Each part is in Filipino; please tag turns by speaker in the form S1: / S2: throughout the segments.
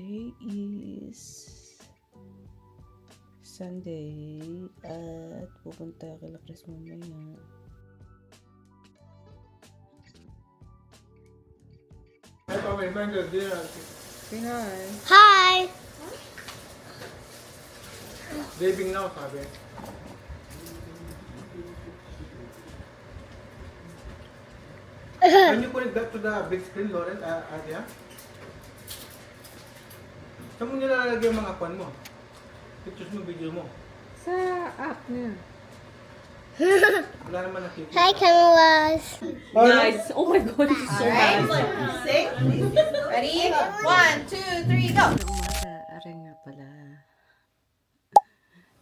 S1: Today is Sunday at pupunta kay Chris mamaya. Say hi.
S2: Hi!
S3: Living now, sabi. Can you connect that to the big screen, Lauren? Adia? Saan mo nilalagay yung mga kwan mo? Pictures mo, video mo.
S1: Sa app niya.
S3: Wala naman nakikita.
S2: Hi, cameras!
S1: Nice. Oh my god, this is so
S4: Alright,
S1: nice.
S4: sing. Ready? 1, 2, 3, go!
S1: Umaga, aray nga pala.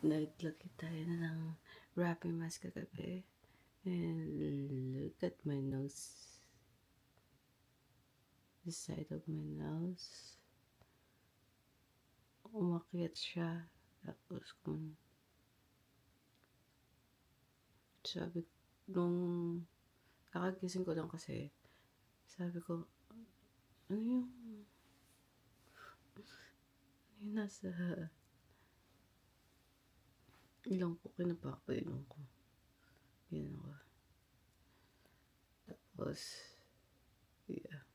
S1: Naglagay tayo ng wrapping mask kagabi. And look at my nose. The side of my nose. Umakyat siya. Tapos kung sabi nung nakagising ko lang kasi sabi ko ano yung nasa ilong ko, kinapak pa ilong ko. Yan ako. Tapos yeah,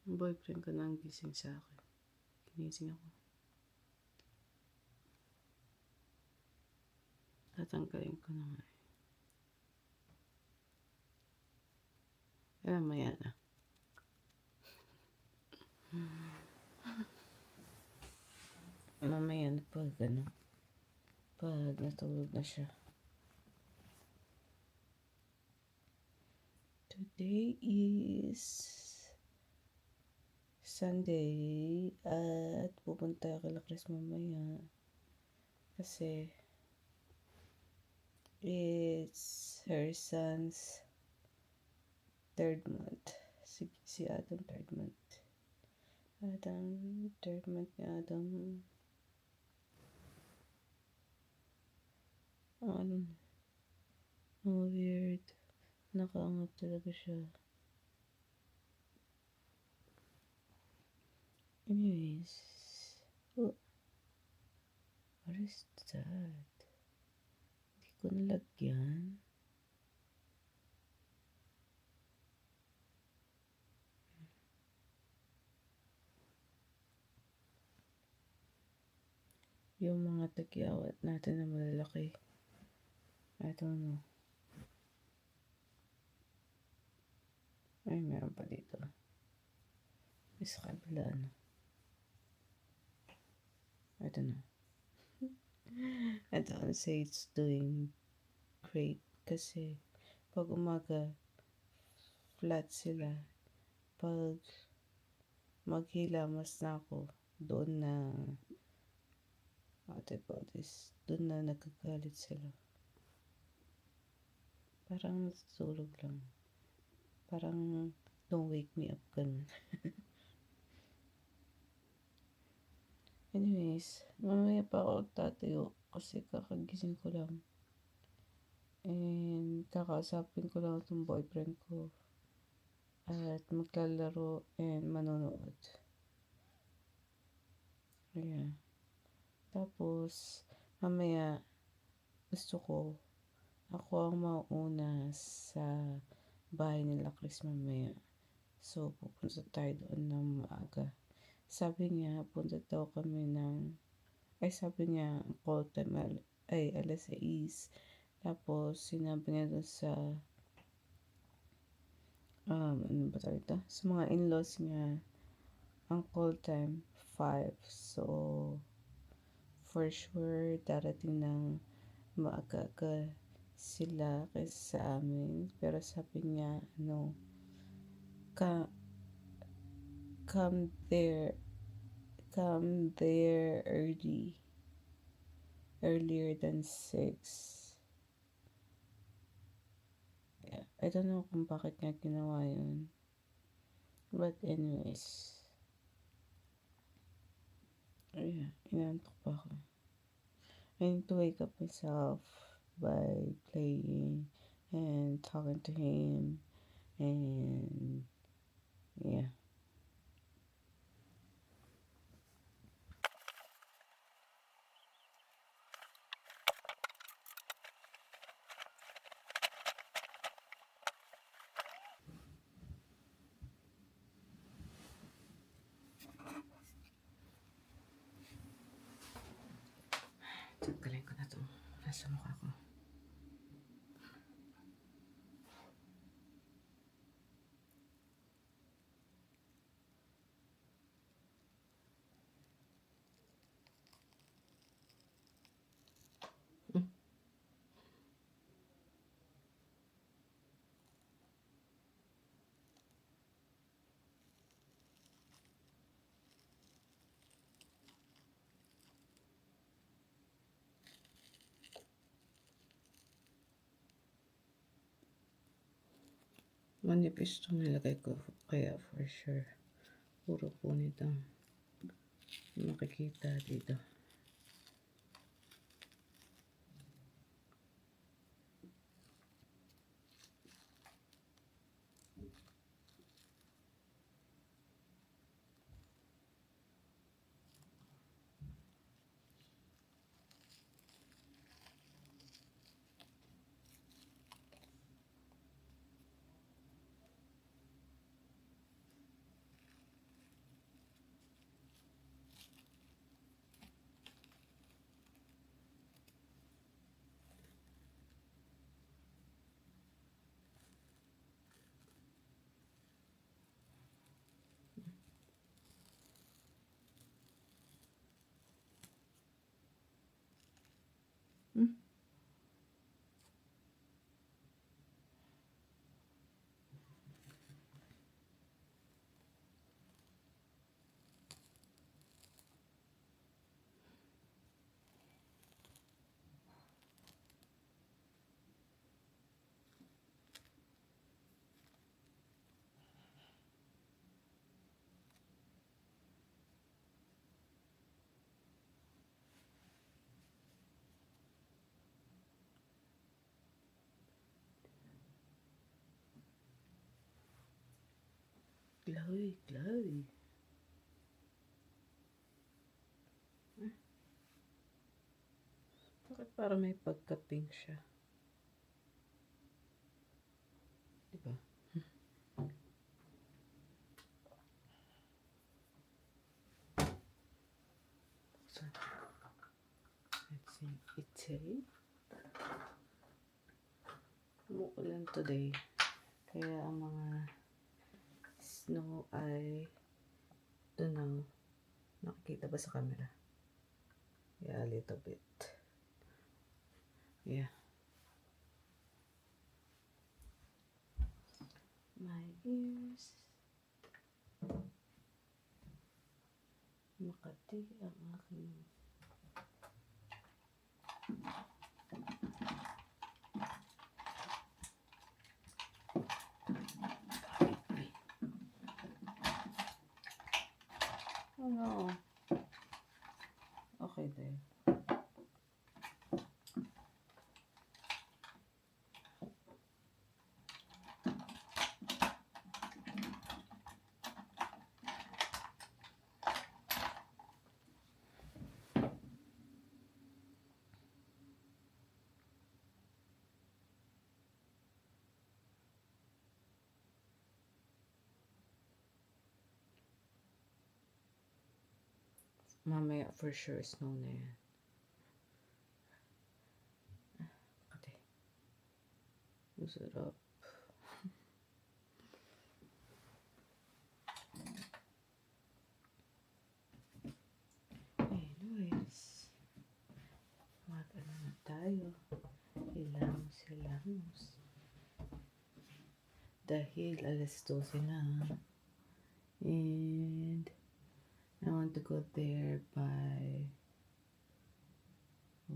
S1: yung boyfriend ko na ang gising sa akin. Ginising ako. Tatanggalin ko na nga. Mamaya na. Mamaya na pag pag natulog na siya. Today is Sunday at pupunta kay Chris mamaya kasi it's her son's third month. Si Adam third month. Third month ni Adam. Weird. Nakaangat talaga siya. Anyways. Oh, what is that? Hindi ko nalagyan. Yung mga tagyawat natin na malalaki. I don't know. Ay, meron pa dito. Sa kabila, ano. I don't know. I don't say it's doing great kasi pag umaga, flat sila. Pag maghilamas na ako, doon na what I call this, doon na nagkagalit sila. Parang natutulog lang. Parang don't wake me up ganun. Anyways, mamaya pa ako tatayo kasi kakagising ko lang. And kakausapin ko lang itong boyfriend ko. At maglalaro and manonood. Ayan. Tapos, mamaya gusto ko ako ang mauna sa bahay nila Chris mamaya. So, pupunta tayo doon ng maaga. Sabi niya, punta daw kami sabi niya, call time alas 6. Tapos, sinabi niya doon sa ano ba tayo ito? Sa mga in-laws niya, ang call time 5. So, for sure, darating ng maaga sila kaysa sa amin. Pero sabi niya, come there earlier than 6. Yeah, I don't know kung bakit niya ginawa yun. But anyways, yeah, inantok pa ako. I need to wake up myself by playing and talking to him and yeah. to. Nasa mukha ko. Manipis itong nilagay ko. Kaya for sure, puro punit ang makikita dito. Glowy, glowy. Bakit parang may pagka-pink siya? Diba? So, let's see. It's umuulan today. Kaya ang mga snow ay don't know. Nakikita ba sa camera? Yeah, a little bit. Yeah. My ears. Makati ang aking oh no. Okay there. Mamaya for sure snow na yan. Okay. Masarap. Anyways, mag-ano na tayo. Hilamos. Dahil alas 12 na. And I want to go there by 1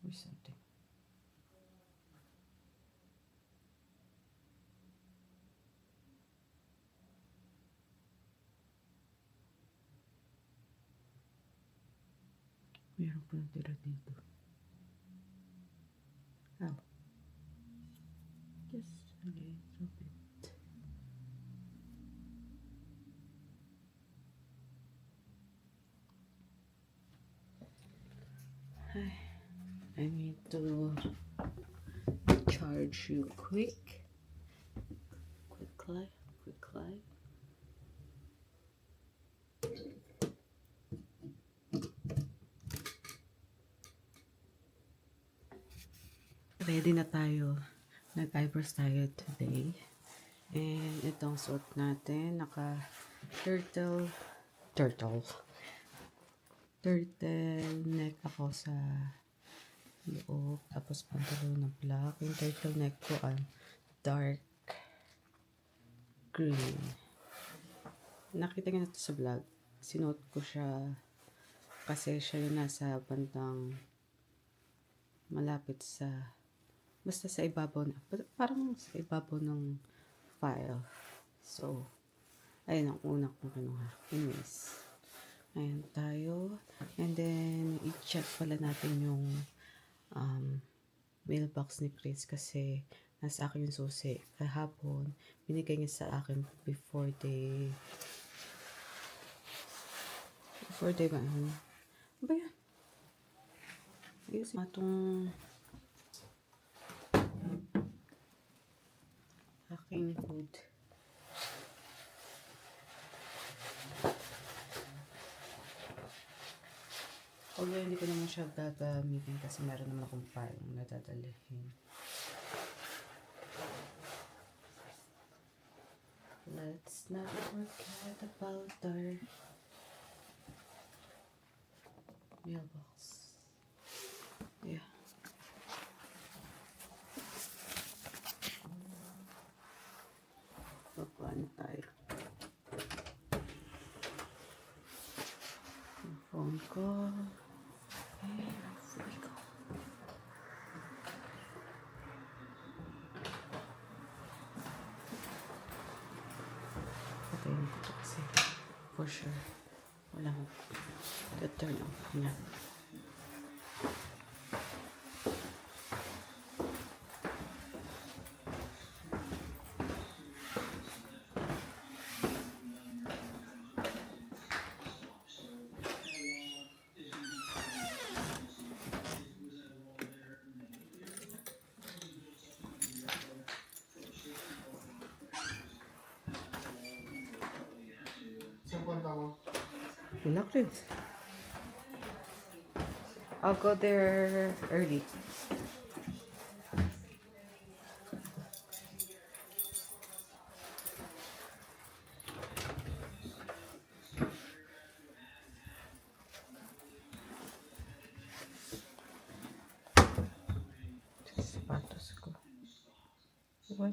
S1: or something. Meron pa natira dito. Oh. Just a little bit. I need to charge you quickly. Ready na tayo. Nag-eyebrows tayo today. And itong suot natin, naka-turtle neck ako sa loob. Tapos pantalon na black. Yung turtleneck ko dark green. Nakita niyo na ito sa vlog. Sinuot ko siya kasi siya yung nasa bandang malapit sa basta sa ibabaw na parang sa ibabaw ng file. So, ayun ang una kong kinuha. Anyways, ayan tayo. And then, i-check pala natin yung mailbox ni Chris kasi nasa akin yung susi. Kahapon, binigay niya sa akin before they ba yun? Ba yan? Ayusin itong aking food. Although hindi ko naman siya gagamitin kasi meron naman akong parang nadadalihin. Let's not forget about our mailbox. Yeah. Paano tayo? Yung phone ko. Okay, here we go. Patayin ko kasi for sure walang turn off niya. Relax. I'll go there early. Sapatos ko. What?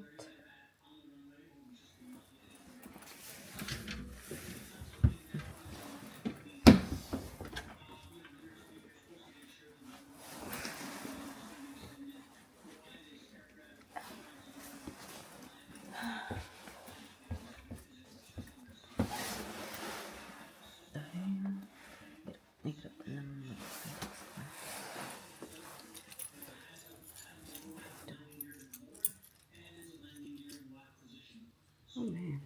S1: Oh man.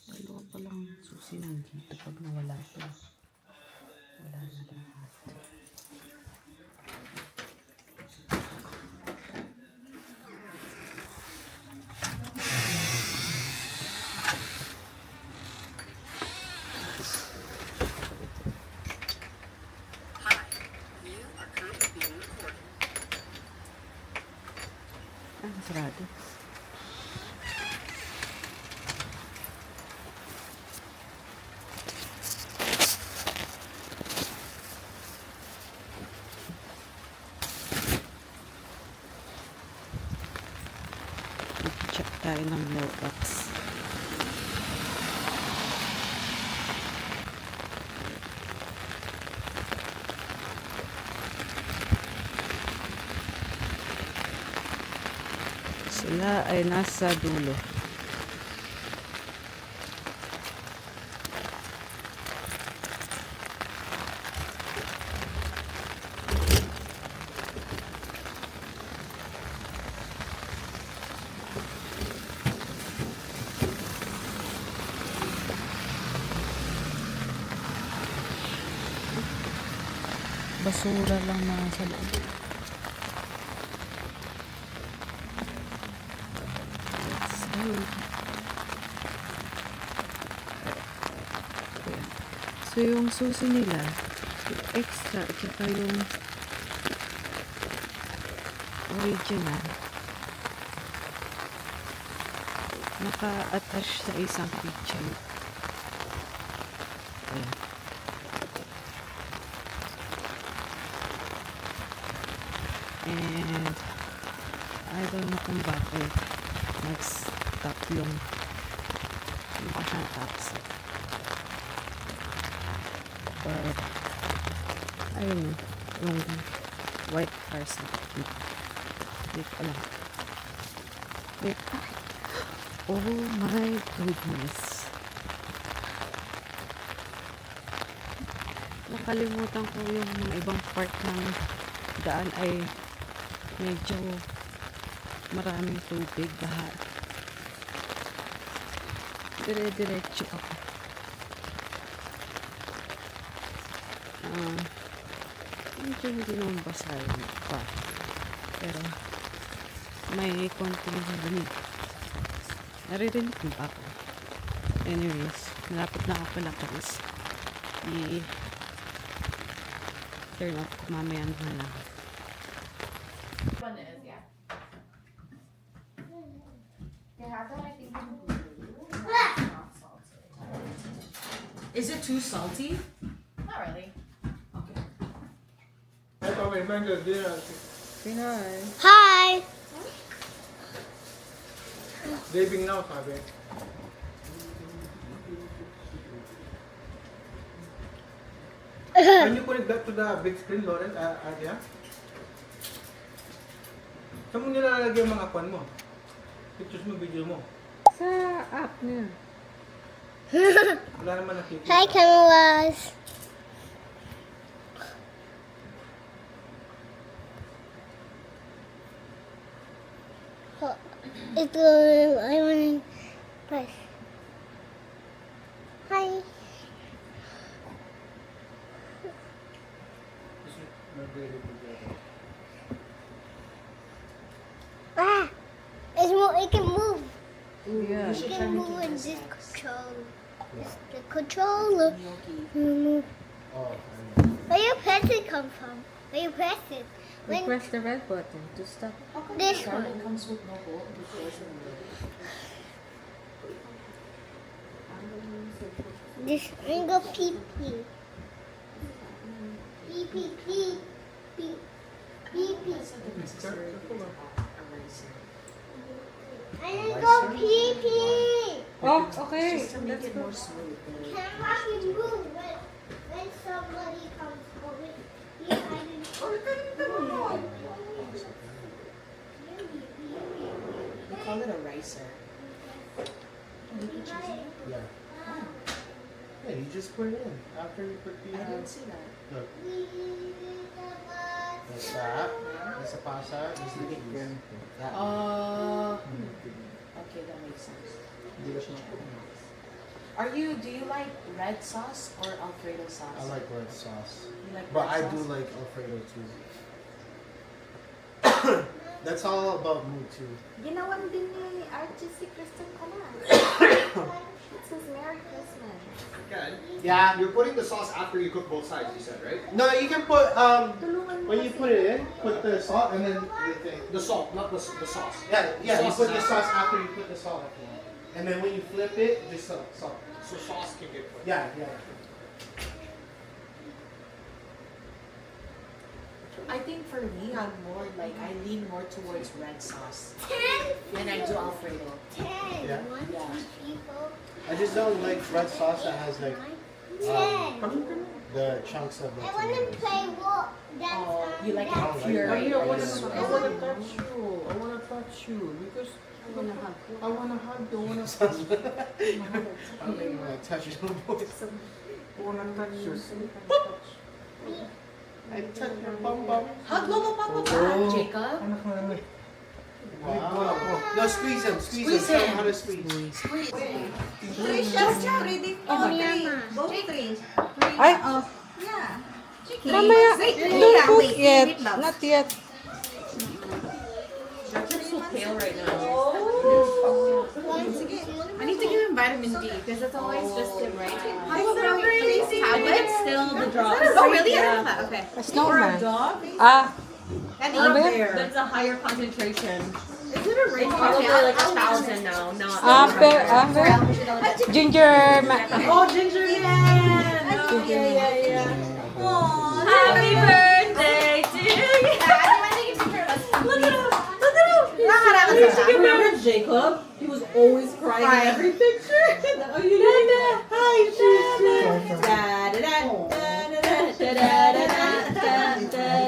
S1: Dalawa palang susi nandito pag nawala ito. Wala na lahat. Sarado. Check tayo ng mailbox. Sila ay nasa dulo. Basura lang na sa loob. So yung susi nila, yung extra at saka yung original. Naka-attach sa isang keychain. Ayan. And I don't know kung bakit nag-stop yung mukha siyang toxic. But ayun yung white cars na hindi ko alam. Wait, oh my goodness. Nakalimutan ko yung mga ibang part ng daan ay medyo maraming tubig, baha. Dire-diretso ako. Medyo hindi naman basa yung pa. Pero may konting lamig. Naririnig mo ba ako? Anyways, malapit na ako pala guys. I-turn off ko mamaya na lang.
S4: One is, yeah. You have that, I think, in blue. That's not salty.
S2: Is it too salty?
S4: Not really.
S2: Okay.
S3: Ito, may mango din.
S1: Say hi.
S5: Hi.
S3: Living now, sabi. Can you connect that to the big screen, Lauren? Yeah? Saan mo nilalagay yung mga kwan mo? Pictures mo, video mo.
S1: Sa app niya.
S3: Wala naman nakikita.
S5: Hi, cameras. Ito, I want to press. Hi. Ah, it can move.
S1: Yeah.
S5: It can move in this control. It's the controller. Move. Where your press it come from? Where you press it? When
S1: Press the red button to stop.
S5: this
S2: It
S5: one.
S2: comes with no bolt.
S5: This ring of pee pee. Pee pee pee. Pee pee pee. I ring of pee pee.
S1: Oh, okay.
S2: To make it more smooth.
S5: Camera can move when somebody comes over. Yeah, I didn't.
S2: We call it a ricer.
S3: Yeah. Yeah, you just put it in. After you put the...
S2: I didn't see that.
S3: Look, there's that. There's a pasa. There's the chicken. That.
S2: Okay, that makes sense.
S3: Hindi ka siya makuha.
S2: Do you like red sauce or Alfredo sauce?
S3: I like red sauce.
S2: You like
S3: But
S2: red
S3: I do
S2: sauce?
S3: like Alfredo too. That's all about me too.
S6: Ginawan din ni Archie si Kristen Kala. It says Merry Christmas.
S3: Yeah.
S7: You're putting the sauce after you cook both sides, you said, right?
S3: No, you can put
S6: Tulungan mo
S3: when you
S6: kasi.
S3: put it in, put the salt and then the thing.
S7: The salt, not the sauce.
S3: Yeah, yeah. You
S7: Sauce
S3: put
S7: is
S3: the
S7: after.
S3: sauce after you put the salt. And then when you flip it, just salt.
S7: So sauce can get put.
S3: Yeah, yeah.
S2: I think for me, I lean more towards red sauce.
S5: 10,
S2: Then I do Alfredo.
S5: 10.
S3: Yeah.
S5: 1, 2,
S2: Yeah.
S5: 3, 4,
S3: I just don't like red sauce that has like
S5: 10.
S3: the chunks of
S5: I want to
S3: tomatoes.
S5: play what? That's
S2: Oh, you like
S3: I don't
S2: it
S3: like
S2: pure.
S3: that.
S1: I wanna
S3: Yes.
S1: touch you. I wanna touch you because I wanna hug you. I wanna hug you. I wanna touch you.
S3: I don't even want to touch your voice.
S1: I wanna touch you.
S3: I touch your bum bum.
S2: Hug mo mo papa
S3: Oh.
S2: Jacob.
S1: Anak na naman.
S3: Wow. No, squeeze him. Squeeze him.
S2: Squeeze
S3: Show him
S2: him.
S3: how to squeeze.
S6: Both three.
S1: Ay,
S6: Yeah.
S1: mamaya. Don't cook
S6: wait,
S1: yet.
S6: wait, love.
S1: Not yet.
S4: Jacob's so pale right now.
S6: I need to give him vitamin D because it's always just him, right?
S4: Tablets still the drops.
S6: Oh, really?
S4: Yeah.
S6: Okay.
S1: A snowman. Ah, Ano ba yan?
S2: That's a higher concentration.
S6: Is it a ring?
S2: Probably like 1,000 now. Not
S1: Amber, ginger,
S2: Oh, ginger man! Oh, yeah. Happy birthday to you! Look at him! Remember Jacob? He was always crying in every picture. Oh, you know? Hi,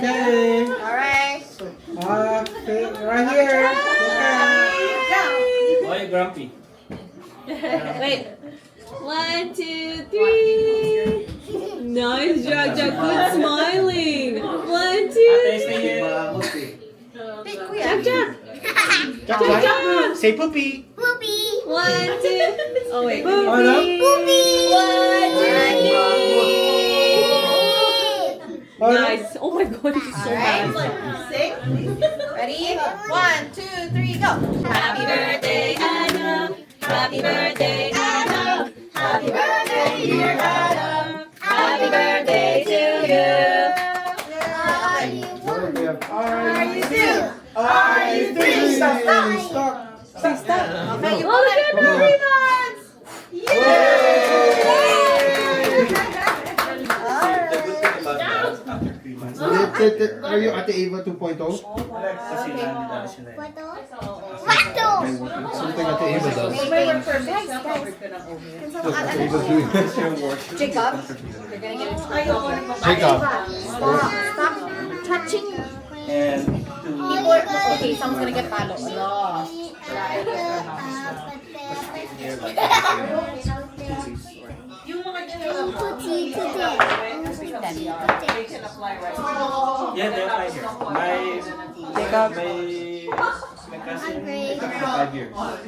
S3: Okay.
S2: Alright.
S3: Okay, right here.
S8: Why are you grumpy?
S2: Wait. 1, 2, 3. Nice job, Jack. Good smiling. 1, 2.
S8: Ate, stay here.
S3: Jack, say poopy.
S5: Poopy.
S2: 1, 2. Oh, wait.
S3: Oh, no?
S5: Poopy.
S2: 1, 2, 3. Nice. Oh my god, this is so nice.
S6: Sing. Ready? 1, 2, 3, go.
S2: Happy birthday, Adam. Happy birthday, Adam. Happy birthday, dear Adam. Happy birthday to you.
S3: Are you three? Stop.
S2: Okay, you look at the ribbons.
S3: Are you Ate Ava 2.0?
S8: Kasi nandito sila eh.
S5: Pato.
S3: Something Ate Ava does. Ate Ava's doing
S6: Jacob, you're gonna get it.
S3: Jacob.
S6: Stop touching.
S8: And
S6: Okay, someone's gonna get palo. Allah.
S8: here like
S5: Puti today.
S2: They can apply right now.
S8: yeah, they're right here. My cousin, they got 5 years.
S5: One.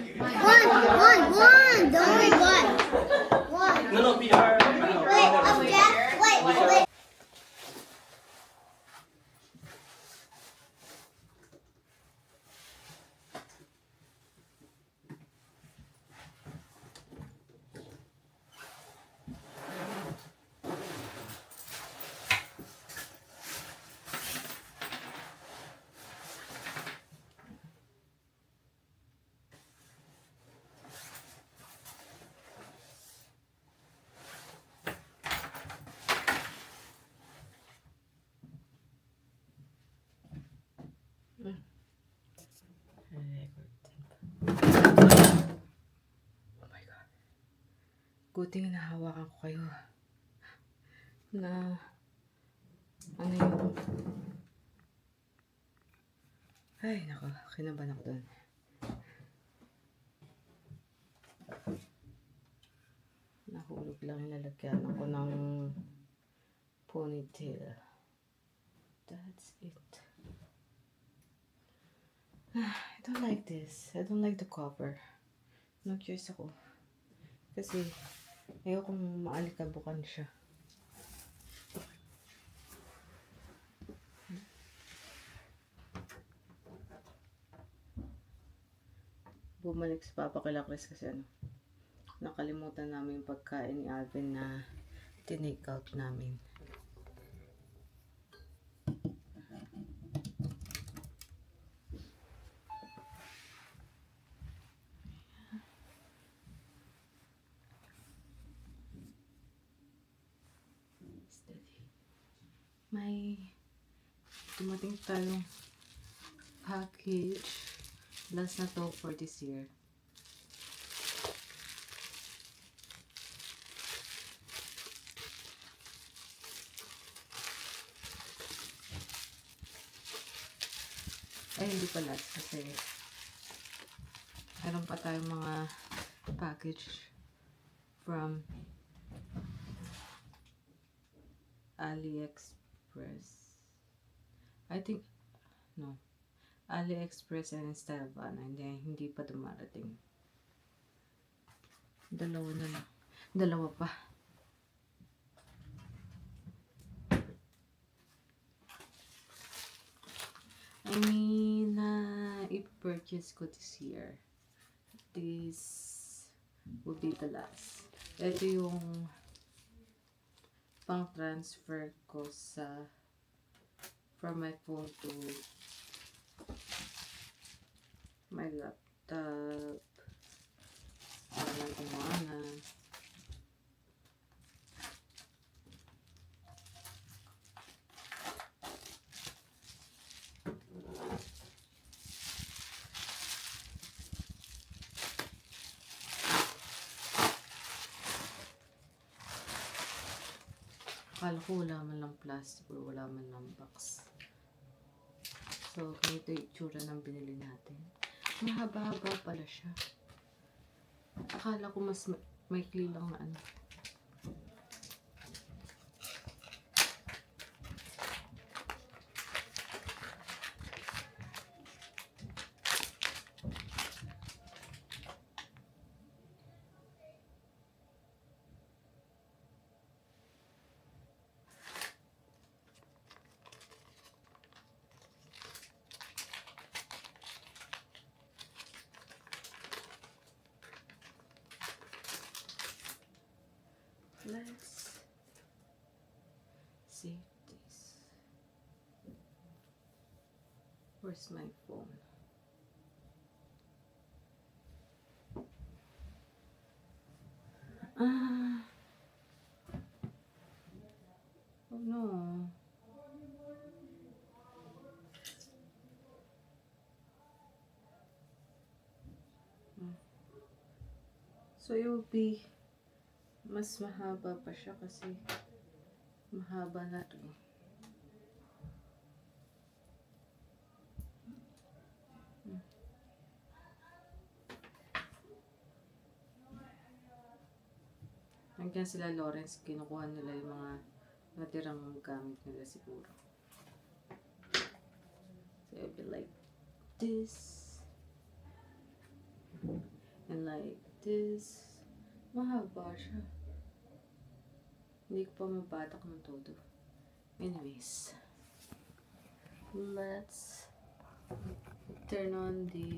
S5: Don't worry, one.
S8: No, no, PR.
S5: Wait.
S1: Buti nahawakan ko kayo. Na, ano yun? Ay, nako, kinabahan ako dun. Nahulog lang yung lalagyan ako ng ponytail. That's it. I don't like this. I don't like the cover. No-choice ako. Kasi, ayokong maalikabukan siya. Bumalik sa Papa kila Chris kasi nakalimutan namin yung pagkain ni Alvin na tinake out namin. May dumating tayong package. Last na to for this year. Ay, hindi pa last kasi meron pa tayong mga package from AliExpress. I think, no. AliExpress and Stylevana. Hindi pa dumarating. Dalawa na lang. Dalawa pa. I mean, i-purchase ko this year. This will be the last. Ito yung pang-transfer ko sa from my phone to my laptop. Walang umana. Akala ko wala man lang plastic o wala man lang box. So, ganito yung itsura ng binili natin. Mahaba-haba pala siya. Akala ko mas maikli lang na ano. Let's see this. Where's my phone? Oh no. So it will be mas mahaba pa siya kasi mahaba na to. Hanggang sila Lawrence, kinukuha nila yung mga natirang gamit nila siguro. So it'll be like this and like this. Mahaba siya. Hindi ko pa mabatak ng todo. Anyways, let's turn on the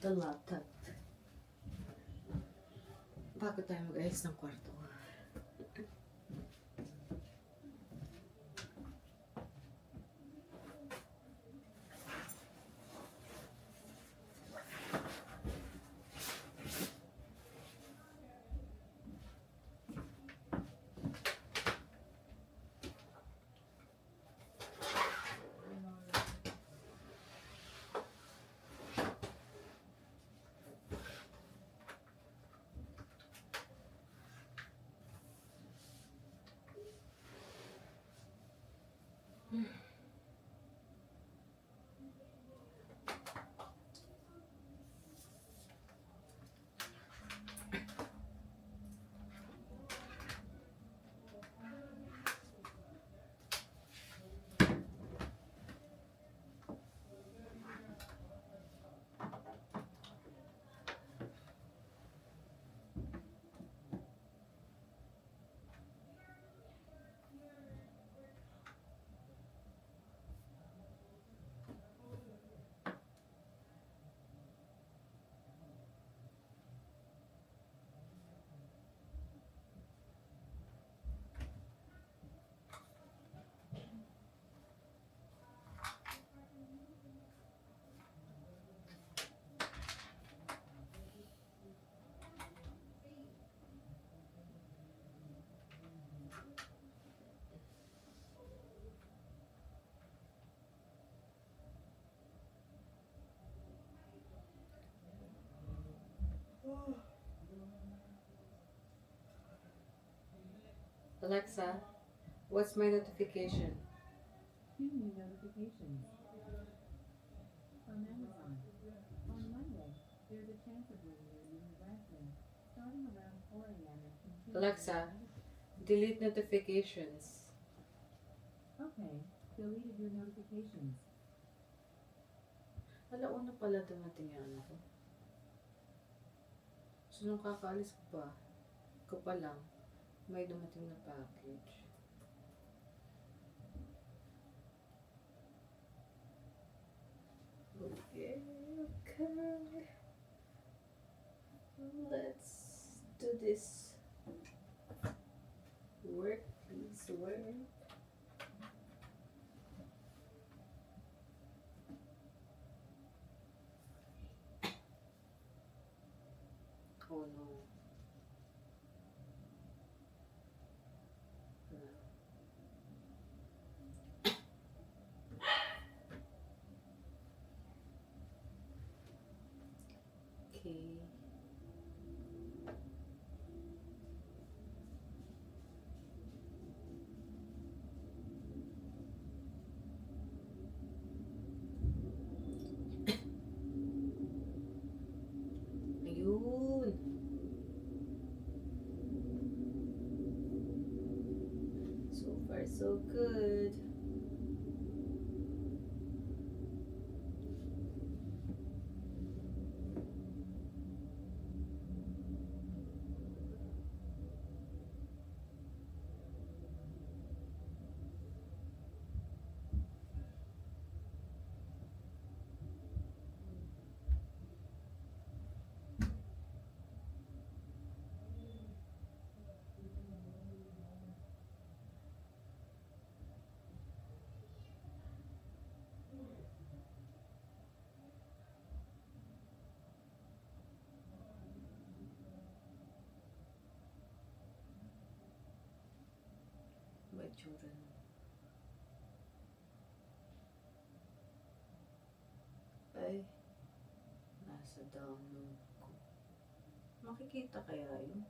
S1: laptop. Bago tayo mag-ayos ng kwarto. Alexa, what's my notification?
S9: Two new notifications from Amazon. On Monday, there's a chance of winning your new raspberry starting around 4 a.m. and continuing.
S1: Alexa, delete notifications.
S9: Okay, deleted your notifications.
S1: Alauna pala dumating yung ano ko. So, nung kakaalis ko pa lang, may dumating na package. Okay. Let's do this. Work, please work. Oh no. Okay. Ayun. So far, so good. My children. Ay, nasa download ko. Makikita kaya yun?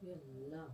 S1: Yun lang.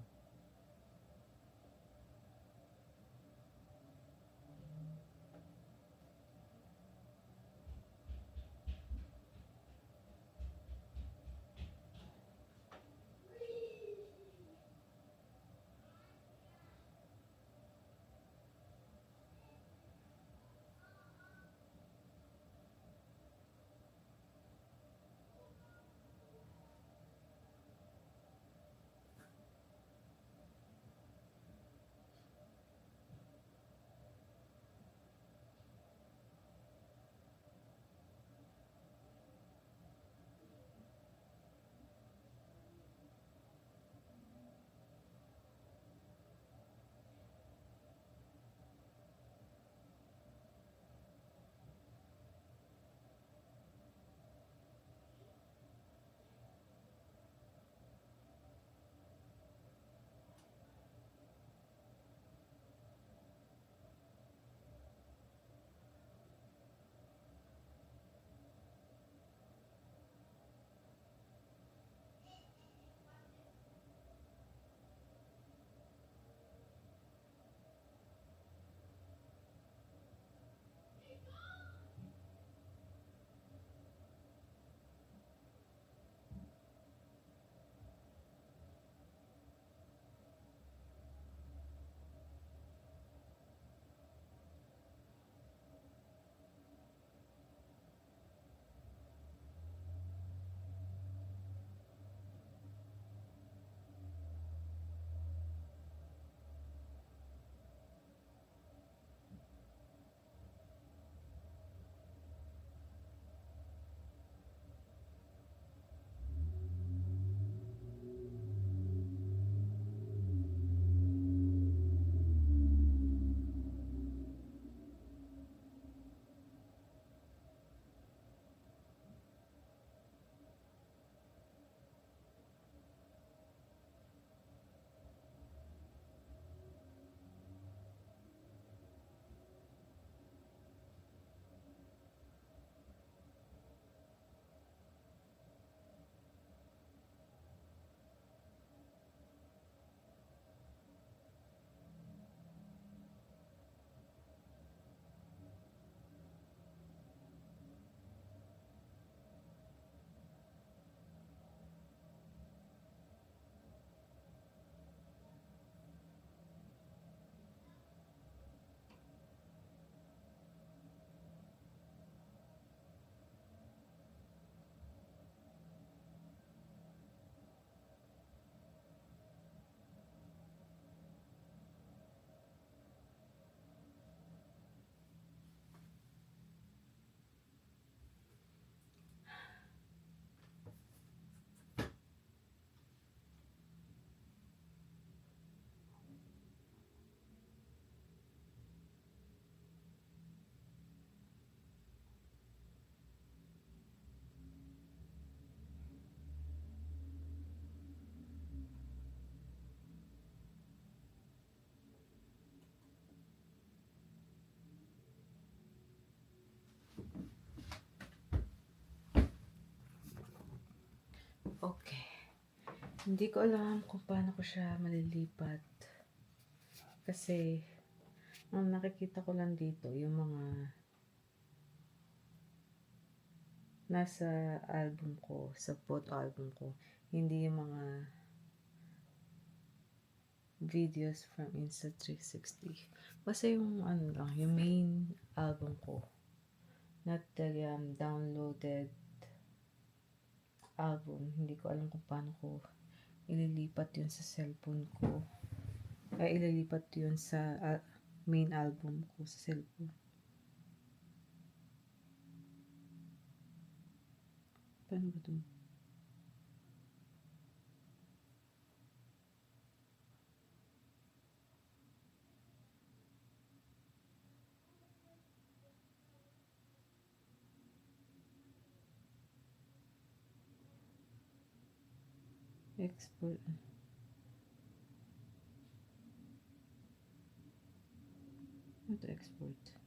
S1: Okay. Hindi ko alam kung paano ko siya malilipat. Kasi, ang nakikita ko lang dito, yung mga nasa album ko, sa photo album ko. Hindi yung mga videos from Insta360. Basta yung ano lang, yung main album ko. Not the downloaded album. Hindi ko alam kung paano ko ililipat yun sa cellphone ko. Ay, ililipat yun sa main album ko sa cellphone. Paano ba ito? Export. Ano to export?